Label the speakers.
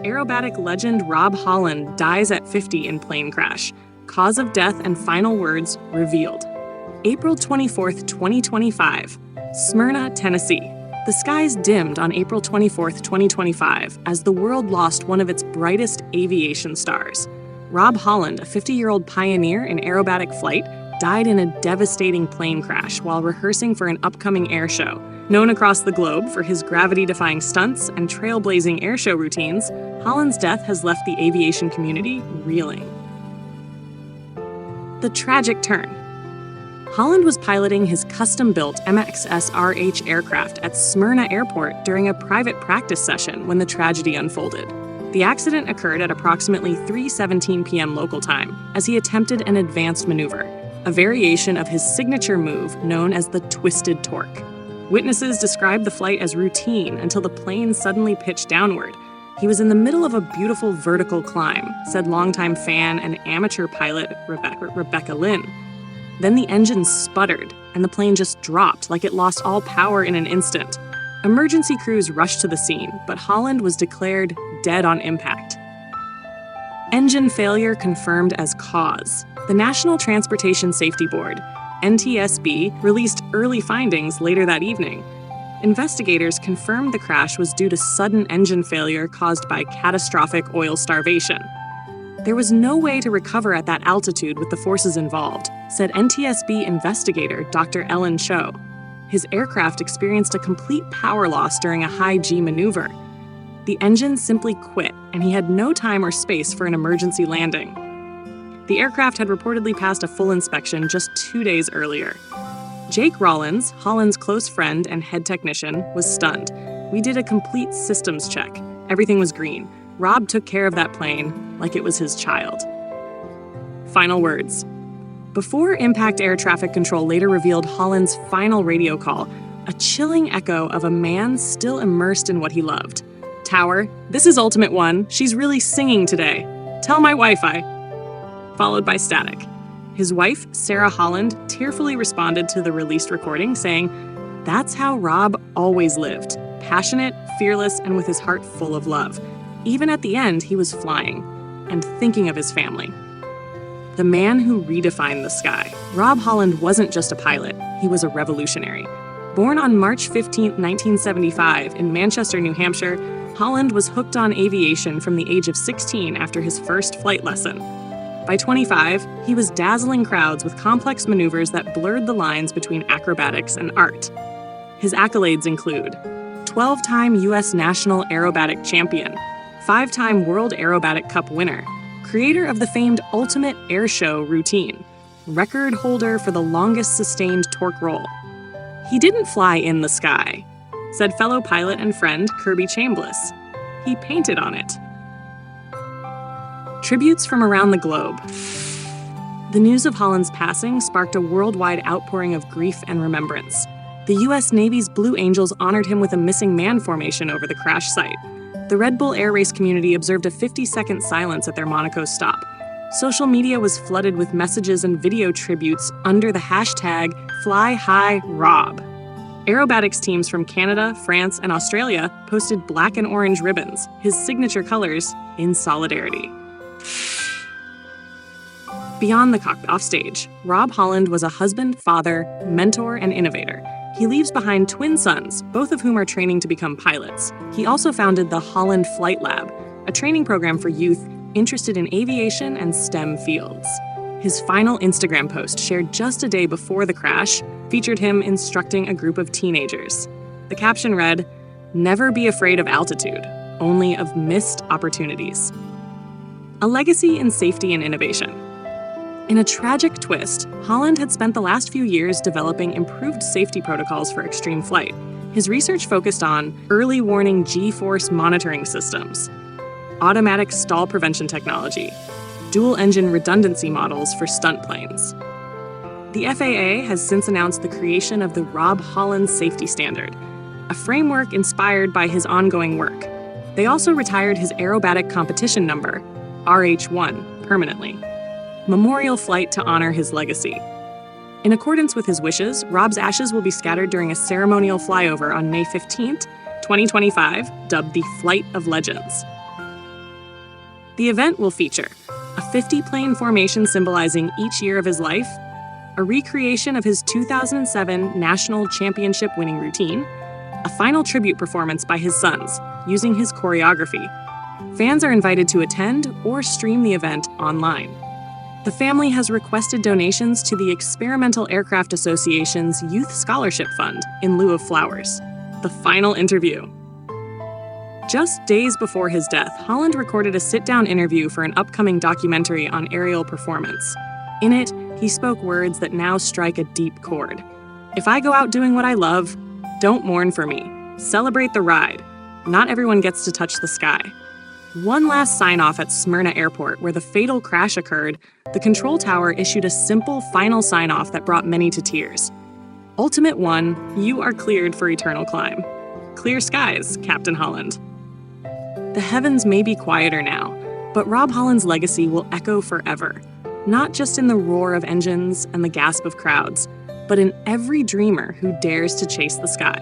Speaker 1: Aerobatic legend Rob Holland dies at 50 in plane crash. Cause of death and final words revealed. April 24th, 2025, Smyrna, Tennessee. The skies dimmed on April 24th, 2025, as the world lost one of its brightest aviation stars. Rob Holland, a 50-year-old pioneer in aerobatic flight, died in a devastating plane crash while rehearsing for an upcoming air show. Known across the globe for his gravity-defying stunts and trailblazing airshow routines, Holland's death has left the aviation community reeling. The tragic turn. Holland was piloting his custom-built MXS-RH aircraft at Smyrna Airport during a private practice session when the tragedy unfolded. The accident occurred at approximately 3:17 p.m. local time as he attempted an advanced maneuver, a variation of his signature move known as the twisted torque. Witnesses described the flight as routine until the plane suddenly pitched downward. He was in the middle of a beautiful vertical climb, said longtime fan and amateur pilot Rebecca Lynn. Then the engine sputtered, and the plane just dropped like it lost all power in an instant. Emergency crews rushed to the scene, but Holland was declared dead on impact. Engine failure confirmed as cause. The National Transportation Safety Board, NTSB, released early findings later that evening. Investigators confirmed the crash was due to sudden engine failure caused by catastrophic oil starvation. There was no way to recover at that altitude with the forces involved, said NTSB investigator Dr. Ellen Cho. His aircraft experienced a complete power loss during a high-G maneuver. The engine simply quit, and he had no time or space for an emergency landing. The aircraft had reportedly passed a full inspection just 2 days earlier. Jake Rollins, Holland's close friend and head technician, was stunned. "We did a complete systems check. Everything was green. Rob took care of that plane like it was his child." Final words. Before Impact Air Traffic Control later revealed Holland's final radio call, a chilling echo of a man still immersed in what he loved. "Tower, this is Ultimate One. She's really singing today. Tell my Wi-Fi." Followed by static. His wife, Sarah Holland, tearfully responded to the released recording, saying, "That's how Rob always lived. Passionate, fearless, and with his heart full of love. Even at the end, he was flying and thinking of his family." The man who redefined the sky. Rob Holland wasn't just a pilot, he was a revolutionary. Born on March 15, 1975, in Manchester, New Hampshire, Holland was hooked on aviation from the age of 16 after his first flight lesson. By 25, he was dazzling crowds with complex maneuvers that blurred the lines between acrobatics and art. His accolades include 12-time U.S. National Aerobatic Champion, 5-time World Aerobatic Cup winner, creator of the famed Ultimate Air Show routine, record holder for the longest sustained torque roll. "He didn't fly in the sky," said fellow pilot and friend Kirby Chambliss. "He painted on it." Tributes from around the globe. The news of Holland's passing sparked a worldwide outpouring of grief and remembrance. The U.S. Navy's Blue Angels honored him with a missing man formation over the crash site. The Red Bull Air Race community observed a 50-second silence at their Monaco stop. Social media was flooded with messages and video tributes under the hashtag #FlyHighRob. Aerobatics teams from Canada, France, and Australia posted black and orange ribbons, his signature colors, in solidarity. Beyond the cockpit, offstage, Rob Holland was a husband, father, mentor, and innovator. He leaves behind twin sons, both of whom are training to become pilots. He also founded the Holland Flight Lab, a training program for youth interested in aviation and STEM fields. His final Instagram post, shared just a day before the crash, featured him instructing a group of teenagers. The caption read, "Never be afraid of altitude, only of missed opportunities." A legacy in safety and innovation. In a tragic twist, Holland had spent the last few years developing improved safety protocols for extreme flight. His research focused on early warning G-force monitoring systems, automatic stall prevention technology, dual-engine redundancy models for stunt planes. The FAA has since announced the creation of the Rob Holland Safety Standard, a framework inspired by his ongoing work. They also retired his aerobatic competition number, RH1, permanently. Memorial flight to honor his legacy. In accordance with his wishes, Rob's ashes will be scattered during a ceremonial flyover on May 15, 2025, dubbed the Flight of Legends. The event will feature a 50-plane formation symbolizing each year of his life, a recreation of his 2007 national championship winning routine, a final tribute performance by his sons using his choreography. Fans are invited to attend or stream the event online. The family has requested donations to the Experimental Aircraft Association's Youth Scholarship Fund in lieu of flowers. The final interview. Just days before his death, Holland recorded a sit-down interview for an upcoming documentary on aerial performance. In it, he spoke words that now strike a deep chord. "If I go out doing what I love, don't mourn for me. Celebrate the ride. Not everyone gets to touch the sky." One last sign-off at Smyrna Airport, where the fatal crash occurred, the control tower issued a simple final sign-off that brought many to tears. "Ultimate One, you are cleared for eternal climb. Clear skies, Captain Holland." The heavens may be quieter now, but Rob Holland's legacy will echo forever, not just in the roar of engines and the gasp of crowds, but in every dreamer who dares to chase the sky.